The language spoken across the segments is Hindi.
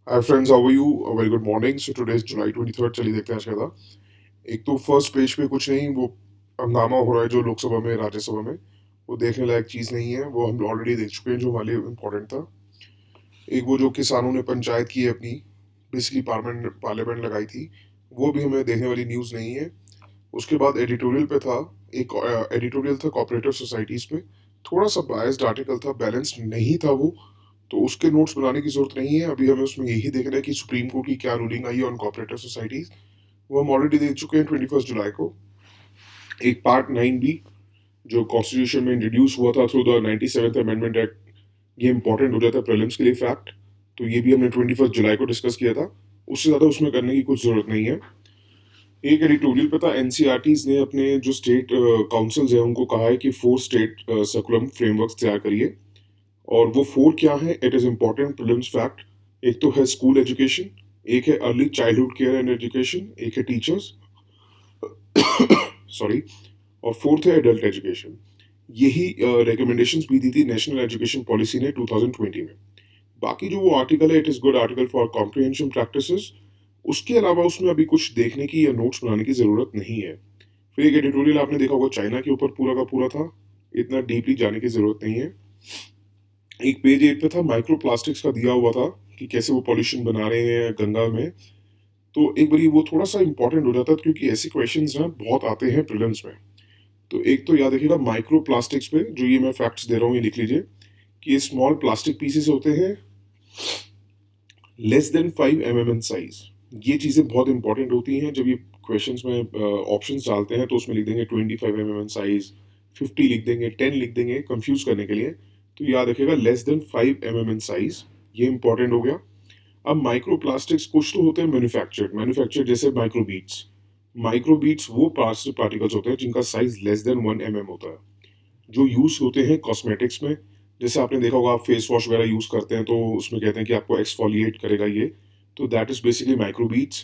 Hi friends, how are you? Very good morning. So today is July 23। चलिए देखते हैं आज क्या था। एक तो फर्स्ट पेज पे कुछ नहीं, वो हंगामा हो रहा है जो लोकसभा में, राज्यसभा में। वो देखने लायक चीज़ नहीं है, वो हम ऑलरेडी देख चुके हैं, जो हमारे लिए इम्पोर्टेंट था। एक वो जो किसानों ने पंचायत की है अपनी, बेसिकली पार्लियामेंट पार्लियामेंट लगाई थी, वो भी हमें देखने वाली न्यूज़ नहीं है। उसके बाद एडिटोरियल पे था, एक एडिटोरियल था कोऑपरेटिव सोसाइटीज़ पे। थोड़ा सा बायस्ड आर्टिकल था, बैलेंस्ड नहीं था वो। तो उसके नोट्स बनाने की जरूरत नहीं है, अभी हमें उसमें यही देखना है कि सुप्रीम कोर्ट की क्या रूलिंग आई है ऑन कोऑपरेटिव सोसाइटीज। वो हम ऑलरेडी देख चुके हैं 21 जुलाई को। एक पार्ट 9 भी जो कॉन्स्टिट्यूशन में इंट्रोड्यूस हुआ था through the 97th amendment act, ये इंपॉर्टेंट हो जाता है प्रीलिम्स के लिए फैक्ट। तो ये भी हमने 21 जुलाई को डिस्कस किया था। उससे ज़्यादा उसमें करने की कुछ ज़रूरत नहीं है। एक एडिटोरियल पे था, एनसीईआरटीज ने अपने जो स्टेट काउंसिल्स हैं उनको कहा है कि 4 स्टेट सर्कुलम फ्रेमवर्क तैयार करिए। और वो 4 क्या है, it is important prelims fact. एक तो है स्कूल एजुकेशन, एक है early childhood care and education, एक है टीचर्स, सॉरी, और फोर्थ है एडल्ट एजुकेशन। यही रिकमेंडेशंस भी दी थी नेशनल एजुकेशन पॉलिसी ने 2020 में। बाकी जो वो आर्टिकल है, it is good article for comprehension practices. उसके अलावा उसमें अभी कुछ देखने की या नोट्स बनाने की ज़रूरत नहीं है। फिर एक एडिटोरियल आपने देखा होगा चाइना के ऊपर पूरा का पूरा था, इतना डीपली जाने की ज़रूरत नहीं है। एक पेज 8 पे था, माइक्रो प्लास्टिक्स का दिया हुआ था कि कैसे वो पॉल्यूशन बना रहे हैं गंगा में। तो एक बारी वो थोड़ा सा इंपॉर्टेंट हो जाता है, क्योंकि ऐसे क्वेश्चंस ना बहुत आते हैं प्रीलिम्स में। तो एक तो याद रखिएगा माइक्रो प्लास्टिक्स पे, जो ये मैं फैक्ट्स दे रहा हूँ ये लिख लीजिए, कि ये स्मॉल प्लास्टिक पीसेस होते हैं less than 5 mm in size. ये चीज़ें बहुत इंपॉर्टेंट होती हैं जब ये क्वेश्चंस में ऑप्शंस डालते हैं, तो उसमें लिख देंगे 25 mm इन साइज, 50 लिख देंगे, 10 लिख देंगे कंफ्यूज करने के लिए। तो याद रखिएगा less than 5 mm in size, ये इंपॉर्टेंट हो गया। अब माइक्रो प्लास्टिक्स कुछ तो होते हैं मैन्युफैक्चर्ड जैसे माइक्रोबीट्स। माइक्रोबीट्स वो प्लास्टिक पार्टिकल्स होते हैं जिनका साइज less than 1 mm होता है, जो यूज होते हैं कॉस्मेटिक्स में। जैसे आपने देखा होगा, आप फेस वॉश वगैरह यूज करते हैं तो उसमें कहते हैं कि आपको एक्सफोलिएट करेगा ये। तो that is basically microbeads.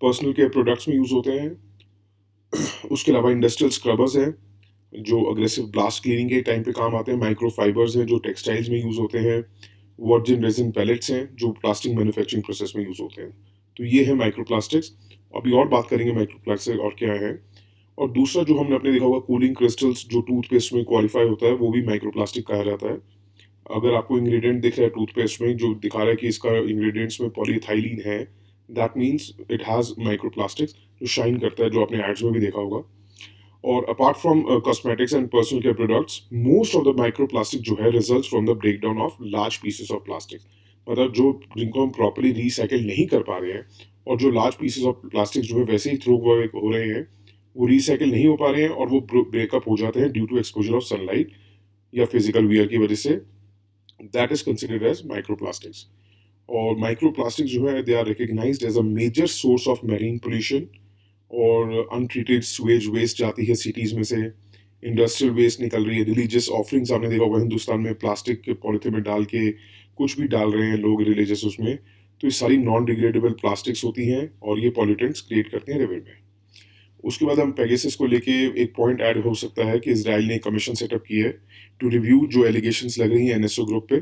Personal care products में यूज होते हैं। उसके अलावा इंडस्ट्रियल स्क्रबर्स हैं जो अग्रेसिव ब्लास्ट क्लीनिंग के टाइम पे काम आते हैं। माइक्रो फाइबर्स हैं जो टेक्सटाइल्स में यूज होते हैं। वर्जिन रेजिन पैलेट्स हैं जो प्लास्टिक मैन्युफैक्चरिंग प्रोसेस में यूज होते हैं। तो ये है माइक्रो प्लास्टिक्स। अभी और बात करेंगे माइक्रो प्लास्टिक और क्या है। और दूसरा जो हमने अपने देखा होगा, कूलिंग क्रिस्टल्स जो टूथपेस्ट में क्वालिफाई होता है, वो भी माइक्रोप्लास्टिक कहा जाता है। अगर आपको इंग्रेडिएंट दिख रहा है टूथपेस्ट में जो दिखा रहा है कि इसका इंग्रेडिएंट्स में पॉलीइथाइलिन है, that means it has microplastics, जो शाइन करता है, जो आपने एड्स में भी देखा होगा। और apart from cosmetics and personal care products, most of the microplastic जो है result from the break down of large pieces of plastic. मतलब जो जिनको हम प्रॉपरली रिसाइकिल नहीं कर पा रहे हैं, और जो लार्ज पीसेस ऑफ प्लास्टिक जो है वैसे ही थ्रो हो रहे हैं, वो रिसाइकिल नहीं हो पा रहे हैं और वो ब्रेकअप हो जाते हैं due to exposure of sunlight या फिजिकल वियर की वजह से। That is considered as microplastics. और माइक्रोप्लास्टिक जो है, they are recognised as a major source of marine pollution. और अनट्रीटेड स्वेज वेस्ट जाती है सिटीज़ में से, इंडस्ट्रियल वेस्ट निकल रही है, रिलीजियस ऑफरिंग्स आपने देखा होगा हिंदुस्तान में प्लास्टिक के पॉलिथीन में डाल के कुछ भी डाल रहे हैं लोग रिलीजियस उसमें। तो ये सारी नॉन डिग्रेडेबल प्लास्टिक्स होती हैं और ये पॉल्यूटेंट्स क्रिएट करते हैं रिवर में। उसके बाद हम पेगासस को लेके एक पॉइंट ऐड हो सकता है कि इसराइल ने कमीशन सेटअप की है टू रिव्यू जो एलिगेशंस लग रही हैं एनएसओ ग्रुप पे,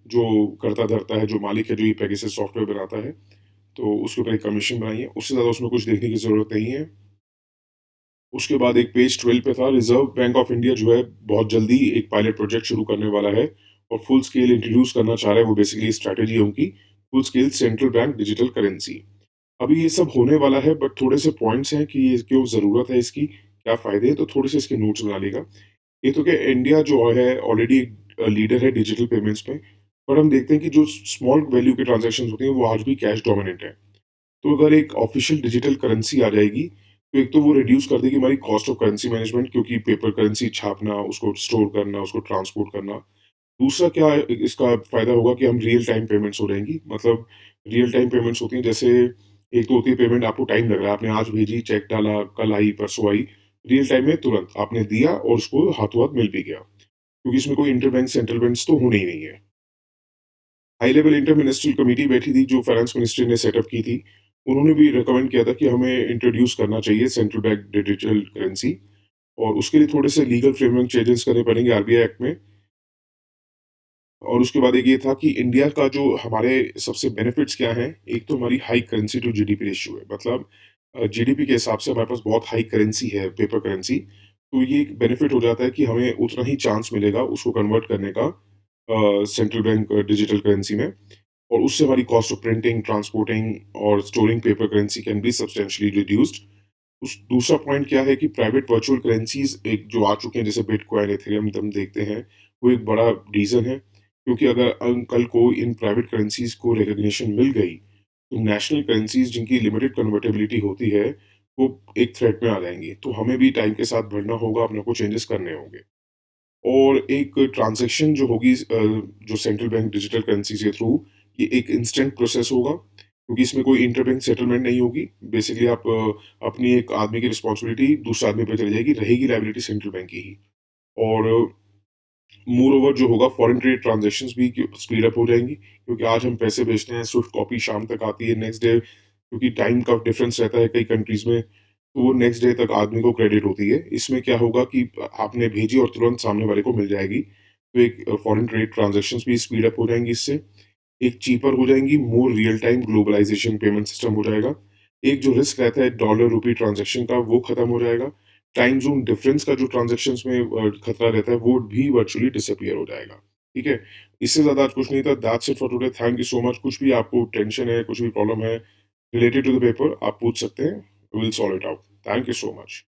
जो करता धरता है, जो मालिक है, जो ये पेगासस सॉफ्टवेयर बनाता है। तो उसके ऊपर एक कमीशन बनाई है, उससे ज़्यादा उसमें कुछ देखने की ज़रूरत नहीं है। उसके बाद एक पेज 12 पे था, रिजर्व बैंक ऑफ इंडिया जो है बहुत जल्दी एक पायलट प्रोजेक्ट शुरू करने वाला है और फुल स्केल इंट्रोड्यूस करना चाह रहा है। वो बेसिकली स्ट्रैटेजी है उनकी, full scale central bank digital currency. अभी ये सब होने वाला है, बट थोड़े से पॉइंट्स हैं कि ये क्यों ज़रूरत है इसकी, क्या फ़ायदे हैं, तो थोड़े से इसके नोट्स बना लेगा। ये तो क्या, इंडिया जो है ऑलरेडी लीडर है डिजिटल पेमेंट्स में, पर हम देखते हैं कि जो स्मॉल वैल्यू के ट्रांजेक्शन होते हैं वो आज भी कैश डोमिनेंट है। तो अगर एक ऑफिशियल डिजिटल करेंसी आ जाएगी, तो एक तो वो रिड्यूस कर देगी हमारी कॉस्ट ऑफ करेंसी मैनेजमेंट, क्योंकि पेपर करेंसी छापना, उसको स्टोर करना, उसको ट्रांसपोर्ट करना। दूसरा क्या इसका फायदा होगा कि हम रियल टाइम पेमेंट्स हो रहेंगी। मतलब रियल टाइम पेमेंट्स होती हैं, जैसे एक तो होती है पेमेंट, आपको टाइम लग रहा है, आपने आज भेजी, चेक डाला, कल आई, परसों आई। रियल टाइम में तुरंत आपने दिया और उसको हाथों हाथ मिल भी गया, क्योंकि इसमें कोई इंटरबैंक सेटलमेंट्स तो होने ही नहीं है। High level inter ministerial committee बैठी थी जो फाइनेंस मिनिस्ट्री ने सेटअप की थी। उन्होंने भी रिकमेंड किया था कि हमें इंट्रोड्यूस करना चाहिए सेंट्रल बैंक डिजिटल करेंसी, और उसके लिए थोड़े से लीगल फ्रेमवर्क चेंजेस करने पड़ेंगे आरबीआई एक्ट में। और उसके बाद एक ये था कि इंडिया का जो हमारे सबसे बेनिफिट्स क्या हैं, एक तो हमारी high currency to GDP ratio है। मतलब जीडीपी के हिसाब से हमारे पास बहुत हाई करेंसी है, पेपर करेंसी। तो ये एक बेनिफिट हो जाता है कि हमें उतना ही चांस मिलेगा उसको कन्वर्ट करने का सेंट्रल बैंक डिजिटल करेंसी में। और उससे हमारी कॉस्ट ऑफ प्रिंटिंग, ट्रांसपोर्टिंग और storing paper currency can be substantially reduced. उस दूसरा पॉइंट क्या है कि प्राइवेट वर्चुअल करेंसीज एक जो आ चुके हैं, जैसे बिटकॉइन, एथेरियम हम देखते हैं, वो एक बड़ा रीजन है। क्योंकि अगर कल को इन प्राइवेट करेंसीज को रिकग्निशन मिल गई, तो नेशनल करेंसीज जिनकी लिमिटेड कन्वर्टेबिलिटी होती है, वो एक थ्रेट में आ जाएंगी। तो हमें भी टाइम के साथ बढ़ना होगा, अपने को चेंजेस करने होंगे। और एक ट्रांजैक्शन जो होगी जो सेंट्रल बैंक डिजिटल करेंसी के थ्रू, ये एक इंस्टेंट प्रोसेस होगा, क्योंकि इसमें कोई इंटरबैंक सेटलमेंट नहीं होगी। बेसिकली आप अपनी एक आदमी की रिस्पॉन्सिबिलिटी दूसरे आदमी पे चली जाएगी, रहेगी लाइबिलिटी सेंट्रल बैंक की ही। और मोर ओवर जो होगा, फॉरेन ट्रेड ट्रांजैक्शंस भी स्पीड अप हो जाएंगी, क्योंकि आज हम पैसे भेजते हैं, स्विफ्ट कॉपी शाम तक आती है, नेक्स्ट डे, क्योंकि टाइम का डिफरेंस रहता है कई कंट्रीज में, तो वो नेक्स्ट डे तक आदमी को क्रेडिट होती है। इसमें क्या होगा कि आपने भेजी और तुरंत सामने वाले को मिल जाएगी। तो एक फॉरेन ट्रेड ट्रांजैक्शंस भी स्पीड अप हो जाएंगी इससे। एक चीपर हो जाएंगी, more real time globalisation payment system हो जाएगा। एक जो रिस्क रहता है डॉलर रुपी ट्रांजैक्शन का, वो खत्म हो जाएगा। टाइम जोन डिफरेंस का जो ट्रांजैक्शंस में खतरा रहता है, वो भी वर्चुअली डिसअपियर हो जाएगा। ठीक है, इससे ज्यादा आज कुछ नहीं था। That's it for today. Thank you so much. कुछ भी आपको टेंशन है, कुछ भी प्रॉब्लम है रिलेटेड टू द पेपर, आप पूछ सकते हैं। Will solve it out. Thank you so much.